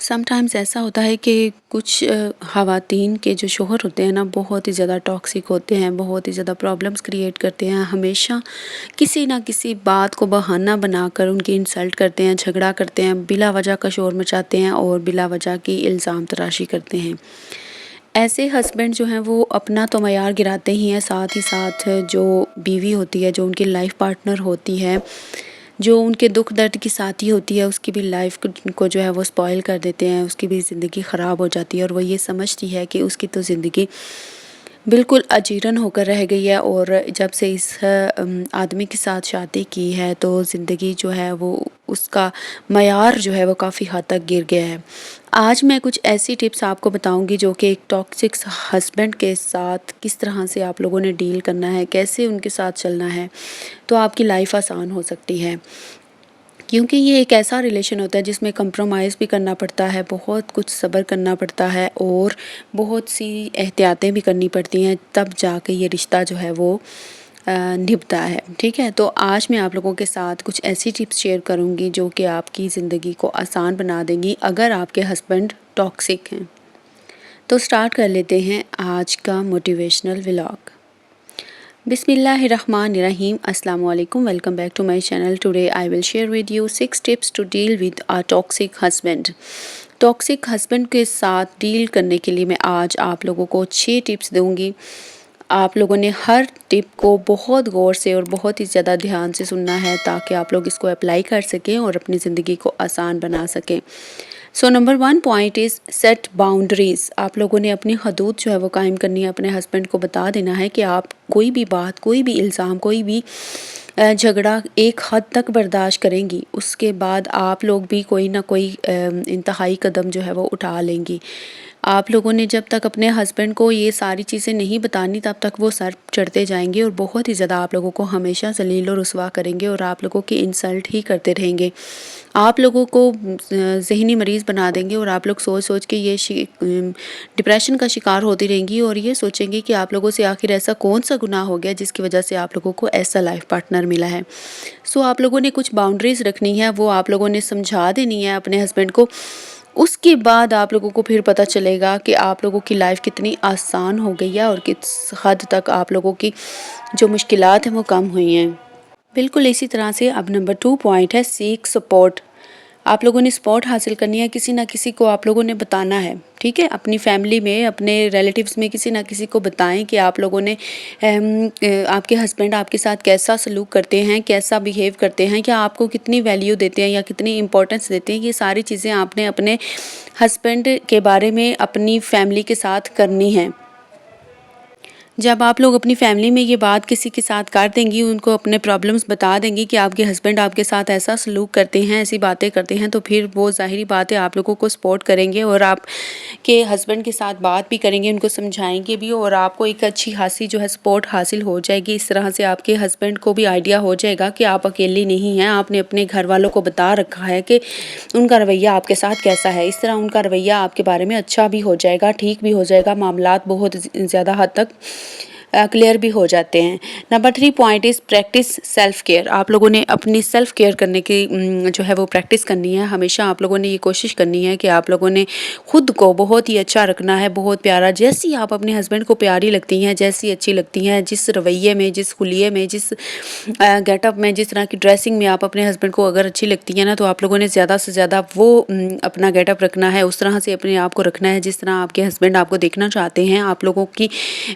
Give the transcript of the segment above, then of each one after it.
Sometimes ऐसा होता है कि कुछ ख़वातीन के जो शौहर होते हैं ना बहुत ही ज़्यादा टॉक्सिक होते हैं, बहुत ही ज़्यादा प्रॉब्लम्स क्रिएट करते हैं। हमेशा किसी ना किसी बात को बहाना बनाकर उनकी इंसल्ट करते हैं, झगड़ा करते हैं, बिला वजह का शोर मचाते हैं और बिला वजह की इल्ज़ाम तराशी करते हैं। ऐसे हस्बैंड जो हैं वो अपना तो मयार गिराते ही हैं, साथ ही साथ जो बीवी होती है, जो उनकी लाइफ पार्टनर होती है, जो उनके दुख दर्द की साथी होती है, उसकी भी लाइफ को जो है वो स्पॉइल कर देते हैं, उसकी भी ज़िंदगी ख़राब हो जाती है और वो ये समझती है कि उसकी तो ज़िंदगी बिल्कुल अजीरन होकर रह गई है। और जब से इस आदमी के साथ शादी की है तो ज़िंदगी जो है वो उसका मयार जो है वो काफ़ी हद तक गिर गया है। आज मैं कुछ ऐसी टिप्स आपको बताऊंगी जो कि एक टॉक्सिक हस्बैंड के साथ किस तरह से आप लोगों ने डील करना है, कैसे उनके साथ चलना है, तो आपकी लाइफ आसान हो सकती है। क्योंकि ये एक ऐसा रिलेशन होता है जिसमें कंप्रोमाइज़ भी करना पड़ता है, बहुत कुछ सब्र करना पड़ता है और बहुत सी एहतियातें भी करनी पड़ती हैं, तब जाके ये रिश्ता जो है वो निभता है। ठीक है, तो आज मैं आप लोगों के साथ कुछ ऐसी टिप्स शेयर करूंगी जो कि आपकी ज़िंदगी को आसान बना देंगी अगर आपके हस्बैंड टॉक्सिक हैं। तो स्टार्ट कर लेते हैं आज का मोटिवेशनल व्लॉग। बिस्मिल्लाहिर्रहमानिर्रहीम, अस्सलाम वालेकुम, welcome back to my channel. Today I will share with you 6 tips to deal with a toxic husband. Toxic husband के साथ डील करने के लिए मैं आज आप लोगों को 6 टिप्स दूंगी। आप लोगों ने हर टिप को बहुत गौर से और बहुत ही ज़्यादा ध्यान से सुनना है ताकि आप लोग इसको अप्लाई कर सकें और अपनी ज़िंदगी को आसान बना सकें। So number 1 point is set boundaries. आप लोगों ने अपनी हदूद जो है वो कायम करनी है। अपने हस्बैंड को बता देना है कि आप कोई भी बात, कोई भी इल्ज़ाम, कोई भी झगड़ा एक हद तक बर्दाश्त करेंगी, उसके बाद आप लोग भी कोई ना कोई इंतहाई कदम जो है वो उठा लेंगी। आप लोगों ने जब तक अपने हस्बैंड को ये सारी चीज़ें नहीं बतानी तब तक वो सर चढ़ते जाएंगे और बहुत ही ज़्यादा आप लोगों को हमेशा ज़लील और रुसवा करेंगे और आप लोगों की इंसल्ट ही करते रहेंगे। आप लोगों को ज़हनी मरीज़ बना देंगे और आप लोग सोच सोच के ये डिप्रेशन का शिकार होती रहेंगी और ये सोचेंगे कि आप लोगों से आखिर ऐसा कौन सा गुनाह हो गया जिसकी वजह से आप लोगों को ऐसा लाइफ पार्टनर मिला है। सो आप लोगों ने कुछ बाउंड्रीज़ रखनी है, वो आप लोगों ने समझा देनी है अपने हस्बैंड को। उसके बाद आप लोगों को फिर पता चलेगा कि आप लोगों की लाइफ कितनी आसान हो गई है और किस हद तक आप लोगों की जो मुश्किलात हैं वो कम हुई हैं। बिल्कुल इसी तरह से अब नंबर 2 पॉइंट है सीक सपोर्ट। आप लोगों ने सपोर्ट हासिल करनी है, किसी ना किसी को आप लोगों ने बताना है। ठीक है, अपनी फैमिली में, अपने रिलेटिव्स में किसी ना किसी को बताएं कि आप लोगों ने आपके हस्बैंड आपके साथ कैसा सलूक करते हैं, कैसा बिहेव करते हैं, क्या आपको कितनी वैल्यू देते हैं या कितनी इंपॉर्टेंस देते हैं। ये सारी चीज़ें आपने अपने हस्बैंड के बारे में अपनी फैमिली के साथ करनी है। जब आप लोग अपनी फैमिली में ये बात किसी के साथ कर देंगी, उनको अपने प्रॉब्लम्स बता देंगी कि आपके हस्बैंड आपके साथ ऐसा सलूक करते हैं, ऐसी बातें करते हैं, तो फिर वो ज़ाहिरी बात है आप लोगों को सपोर्ट करेंगे और आपके हस्बैंड के साथ बात भी करेंगे, उनको समझाएंगे भी और आपको एक अच्छी खासी जो है सपोर्ट हासिल हो जाएगी। इस तरह से आपके हस्बैंड को भी आइडिया हो जाएगा कि आप अकेली नहीं हैं, आपने अपने घर वालों को बता रखा है कि उनका रवैया आपके साथ कैसा है। इस तरह उनका रवैया आपके बारे में अच्छा भी हो जाएगा, ठीक भी हो जाएगा, मामलात बहुत ज़्यादा हद तक क्लियर भी हो जाते हैं। Number 3 point is practice self care. आप लोगों ने अपनी सेल्फ केयर करने की जो है वो प्रैक्टिस करनी है। हमेशा आप लोगों ने ये कोशिश करनी है कि आप लोगों ने खुद को बहुत ही अच्छा रखना है, बहुत प्यारा। जैसी आप अपने हस्बैंड को प्यारी लगती हैं, जैसी अच्छी लगती हैं, जिस रवैये में, जिस हुलिये में, जिस गेटअप में, जिस तरह की ड्रेसिंग में आप अपने हस्बैंड को अगर अच्छी लगती हैं ना, तो आप लोगों ने ज़्यादा से ज़्यादा वो अपना गेटअप रखना है, उस तरह से अपने आप को रखना है जिस तरह आपके हस्बैंड आपको देखना चाहते हैं। आप लोगों की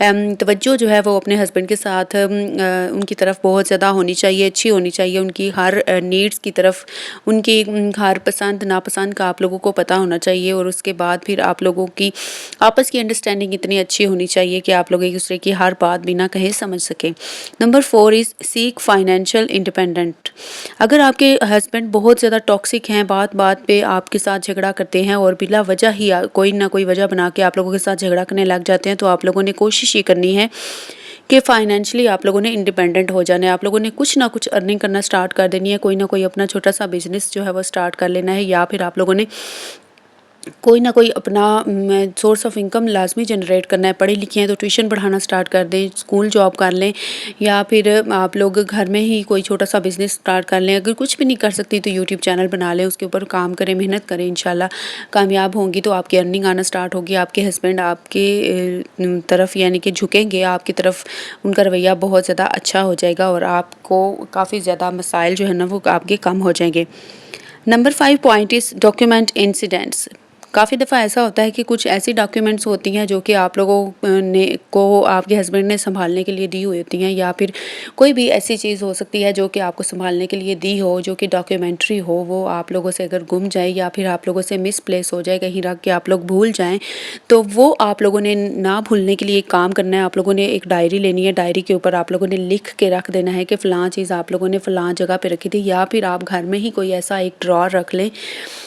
तवज्जो जो है वो अपने हस्बैंड के साथ उनकी तरफ बहुत ज़्यादा होनी चाहिए, अच्छी होनी चाहिए। उनकी हर नीड्स की तरफ, उनकी हर पसंद नापसंद का आप लोगों को पता होना चाहिए और उसके बाद फिर आप लोगों की आपस की अंडरस्टैंडिंग इतनी अच्छी होनी चाहिए कि आप लोग एक दूसरे की हर बात बिना कहे समझ सकें। Number 4 is seek financial independent. अगर आपके हस्बैंड बहुत ज़्यादा टॉक्सिक हैं, बात बात पे आपके साथ झगड़ा करते हैं और बिला वजह ही कोई ना कोई वजह बना के आप लोगों के साथ झगड़ा करने लग जाते हैं, तो आप लोगों ने कोशिश ये करनी है कि फाइनेंशियली आप लोगों ने इंडिपेंडेंट हो जाना है। आप लोगों ने कुछ ना कुछ अर्निंग करना स्टार्ट कर देनी है, कोई ना कोई अपना छोटा सा बिजनेस जो है वो स्टार्ट कर लेना है, या फिर आप लोगों ने कोई ना कोई अपना सोर्स ऑफ इनकम लाजमी जनरेट करना है। पढ़े लिखे हैं तो ट्यूशन पढ़ाना स्टार्ट कर दें, स्कूल जॉब कर लें, या फिर आप लोग घर में ही कोई छोटा सा बिज़नेस स्टार्ट कर लें। अगर कुछ भी नहीं कर सकती तो यूट्यूब चैनल बना लें, उसके ऊपर काम करें, मेहनत करें, इंशाल्लाह कामयाब होंगी तो आपकी अर्निंग आना स्टार्ट होगी। आपके हस्बैंड आपके तरफ यानी कि झुकेंगे आपकी तरफ, उनका रवैया बहुत ज़्यादा अच्छा हो जाएगा और आपको काफ़ी ज़्यादा मसाइल जो है ना वो आपके कम हो जाएंगे। Number 5 point is document incidents. काफ़ी दफ़ा ऐसा होता है कि कुछ ऐसी डॉक्यूमेंट्स होती हैं जो कि आप लोगों ने को आपके हस्बैंड ने सँभालने के लिए दी हुई होती हैं, या फिर कोई भी ऐसी चीज़ हो सकती है जो कि आपको सँभालने के लिए दी हो, जो कि डॉक्यूमेंट्री हो, वो आप लोगों से अगर गुम जाए या फिर आप लोगों से मिसप्लेस हो जाए, कहीं रख के आप लोग भूल जाएँ, तो वो आप लोगों ने ना भूलने के लिए एक काम करना है। आप लोगों ने एक डायरी लेनी है, डायरी के ऊपर आप लोगों ने लिख के रख देना है कि फ़लाँ चीज़ आप लोगों ने फ़लाँ जगह पे रखी थी, या फिर आप घर में ही कोई ऐसा एक ड्रॉअर रख लें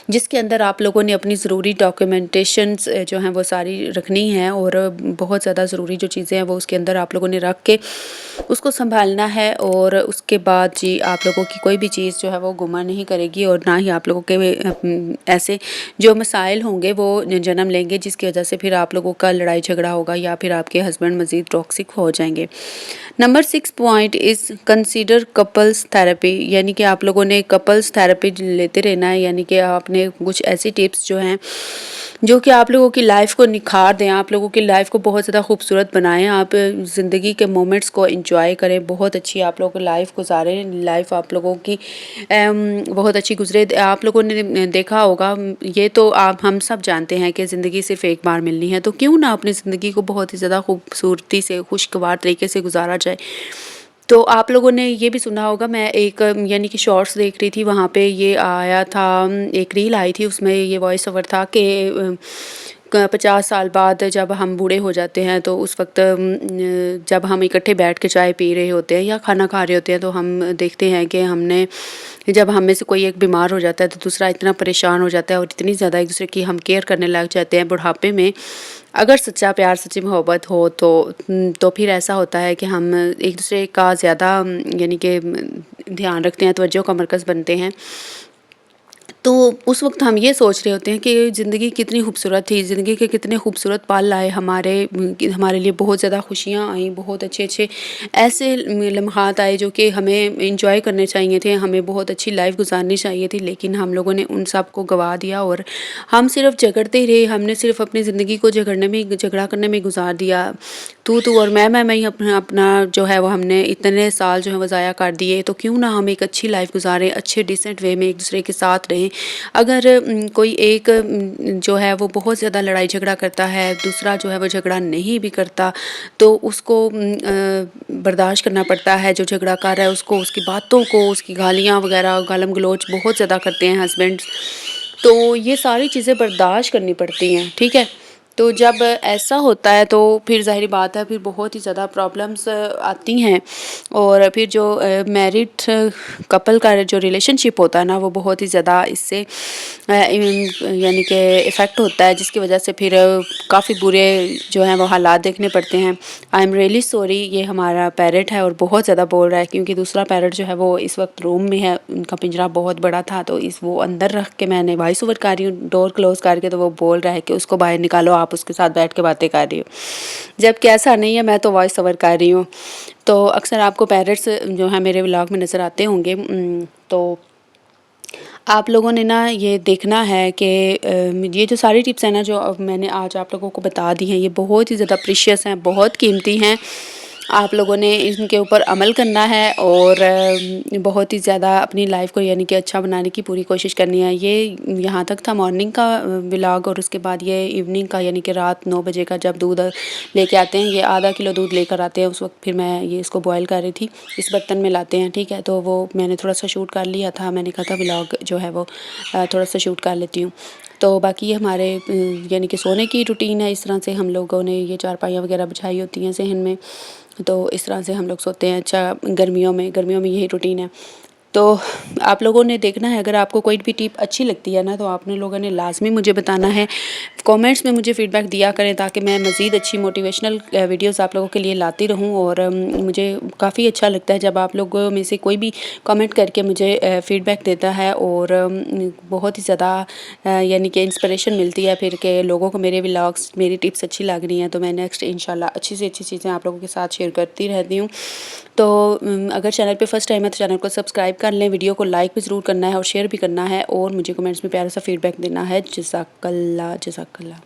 जिसके अंदर आप लोगों ने अपनी ज़रूरी डॉक्यूमेंटेशंस जो हैं वो सारी रखनी है, और बहुत ज़्यादा ज़रूरी जो चीज़ें हैं वो उसके अंदर आप लोगों ने रख के उसको संभालना है। और उसके बाद जी आप लोगों की कोई भी चीज़ जो है वो गुमा नहीं करेगी, और ना ही आप लोगों के ऐसे जो मसाइल होंगे वो जन्म लेंगे जिसकी वजह से फिर आप लोगों का लड़ाई झगड़ा होगा, या फिर आपके हस्बैंड मज़ीद टॉक्सिक हो जाएंगे। Number 6 point is consider couples therapy, यानी कि आप लोगों ने कपल्स थेरेपी लेते रहना है। यानी कि आपने कुछ ऐसी टिप्स जो हैं जो कि आप लोगों की लाइफ को निखार दें, आप लोगों की लाइफ को बहुत ज़्यादा खूबसूरत बनाएं, आप ज़िंदगी के मोमेंट्स को एंजॉय करें, बहुत अच्छी आप लोगों की लाइफ गुजारें, लाइफ आप लोगों की बहुत अच्छी गुजरे। आप लोगों ने देखा होगा, ये तो आप हम सब जानते हैं कि ज़िंदगी सिर्फ एक बार मिलनी है, तो क्यों ना अपनी ज़िंदगी को बहुत ही ज़्यादा खूबसूरती से खुशगवार तरीके से गुजारा जाए। तो आप लोगों ने ये भी सुना होगा, मैं एक यानी कि शॉर्ट्स देख रही थी, वहाँ पे ये आया था, एक रील आई थी, उसमें ये वॉइस ओवर था कि 50 साल बाद जब हम बूढ़े हो जाते हैं तो उस वक्त जब हम इकट्ठे बैठ के चाय पी रहे होते हैं या खाना खा रहे होते हैं, तो हम देखते हैं कि हमने जब हम में से कोई एक बीमार हो जाता है तो दूसरा इतना परेशान हो जाता है और इतनी ज़्यादा एक दूसरे की हम केयर करने लग जाते हैं। बुढ़ापे में अगर सच्चा प्यार सच्ची मोहब्बत हो तो फिर ऐसा होता है कि हम एक दूसरे का ज़्यादा यानी कि ध्यान रखते हैं, तवज्जो का मरकज़ बनते हैं। तो उस वक़्त हम ये सोच रहे होते हैं कि ज़िंदगी कितनी खूबसूरत थी, ज़िंदगी के कितने खूबसूरत पल आए हमारे लिए, बहुत ज़्यादा खुशियाँ आईं, बहुत अच्छे-अच्छे ऐसे लम्हात आए जो कि हमें एन्जॉय करने चाहिए थे, हमें बहुत अच्छी लाइफ़ गुज़ारनी चाहिए थी, लेकिन हम लोगों ने उन सब को गँवा दिया और हम सिर्फ़ झगड़ते ही रहे। हमने सिर्फ़ अपनी ज़िंदगी को झगड़ा करने में गुज़ार दिया। तू और मैं ही अपना अपना जो है वो हमने इतने साल जो है वो ज़ाया कर दिए। तो क्यों ना हम एक अच्छी लाइफ़ गुज़ारें, अच्छे डिसेंट वे में एक-दूसरे के साथ रहें। अगर कोई एक जो है वो बहुत ज़्यादा लड़ाई झगड़ा करता है, दूसरा जो है वो झगड़ा नहीं भी करता, तो उसको बर्दाश्त करना पड़ता है। जो झगड़ा कर रहा है उसको, उसकी बातों को, उसकी गालियाँ वगैरह, गालम गलौच बहुत ज़्यादा करते हैं हस्बैंड्स, तो ये सारी चीज़ें बर्दाश्त करनी पड़ती हैं, ठीक है? तो जब ऐसा होता है तो फिर ज़ाहिर बात है, फिर बहुत ही ज़्यादा प्रॉब्लम्स आती हैं, और फिर जो मैरिड कपल का जो रिलेशनशिप होता है ना, वो बहुत ही ज़्यादा इससे यानी कि इफ़ेक्ट होता है, जिसकी वजह से फिर काफ़ी बुरे जो हैं वो हालात देखने पड़ते हैं। आई एम रियली सॉरी, ये हमारा पैरट है और बहुत ज़्यादा बोल रहा है, क्योंकि दूसरा पैरट जो है वो इस वक्त रूम में है, उनका पिंजरा बहुत बड़ा था तो वो अंदर रख के मैंने वॉइस ओवर कर रही हूँ डोर क्लोज़ करके, तो वो बोल रहा है कि उसको बाहर निकालो, आप उसके साथ बैठ के बातें कर रही हो, जबकि ऐसा नहीं है, मैं तो वॉइस ओवर कर रही हूँ। तो अक्सर आपको पैरट्स जो है मेरे व्लॉग में नज़र आते होंगे। तो आप लोगों ने ना ये देखना है कि ये जो सारी टिप्स हैं ना जो अब मैंने आज आप लोगों को बता दी हैं, ये बहुत ही ज़्यादा प्रीशियस हैं, बहुत कीमती हैं। आप लोगों ने इनके ऊपर अमल करना है और बहुत ही ज़्यादा अपनी लाइफ को यानी कि अच्छा बनाने की पूरी कोशिश करनी है। ये यहाँ तक था मॉर्निंग का व्लॉग, और उसके बाद ये इवनिंग का यानी कि रात 9 बजे का जब दूध लेके आते हैं, ये आधा किलो दूध लेकर आते हैं, उस वक्त फिर मैं ये इसको बॉयल कर रही थी, इस बर्तन में लाते हैं, ठीक है। तो वो मैंने थोड़ा सा शूट कर लिया था, मैंने कहा था व्लॉग जो है वो थोड़ा सा शूट कर लेती हूँ। तो बाकी ये हमारे यानी कि सोने की रूटीन है, इस तरह से हम लोगों ने ये चारपाइयाँ वगैरह बिछाई होती हैं सहन में, तो इस तरह से हम लोग सोते हैं। अच्छा, गर्मियों में यही रूटीन है। तो आप लोगों ने देखना है, अगर आपको कोई भी टिप अच्छी लगती है ना तो आपने लोगों ने लाज़मी मुझे बताना है। कमेंट्स में मुझे फ़ीडबैक दिया करें ताकि मैं मज़ीद अच्छी मोटिवेशनल वीडियोज़ आप लोगों के लिए लाती रहूँ। और मुझे काफ़ी अच्छा लगता है जब आप लोगों में से कोई भी कमेंट करके मुझे फ़ीडबैक देता है, और बहुत ही ज़्यादा यानी कि इंस्पिरेशन मिलती है फिर कि लोगों को मेरे व्लॉग्स, मेरी टिप्स अच्छी लग रही हैं, तो मैं नेक्स्ट इंशाल्लाह अच्छी से अच्छी चीज़ें आप लोगों के साथ शेयर करती रहती हूँ। तो अगर चैनल पे फर्स्ट टाइम है तो चैनल को सब्सक्राइब कर लें, वीडियो को लाइक भी ज़रूर करना है और शेयर भी करना है, और मुझे कमेंट्स में प्यारा सा फीडबैक देना है। जज़ाकल्लाह, जज़ाकल्लाह।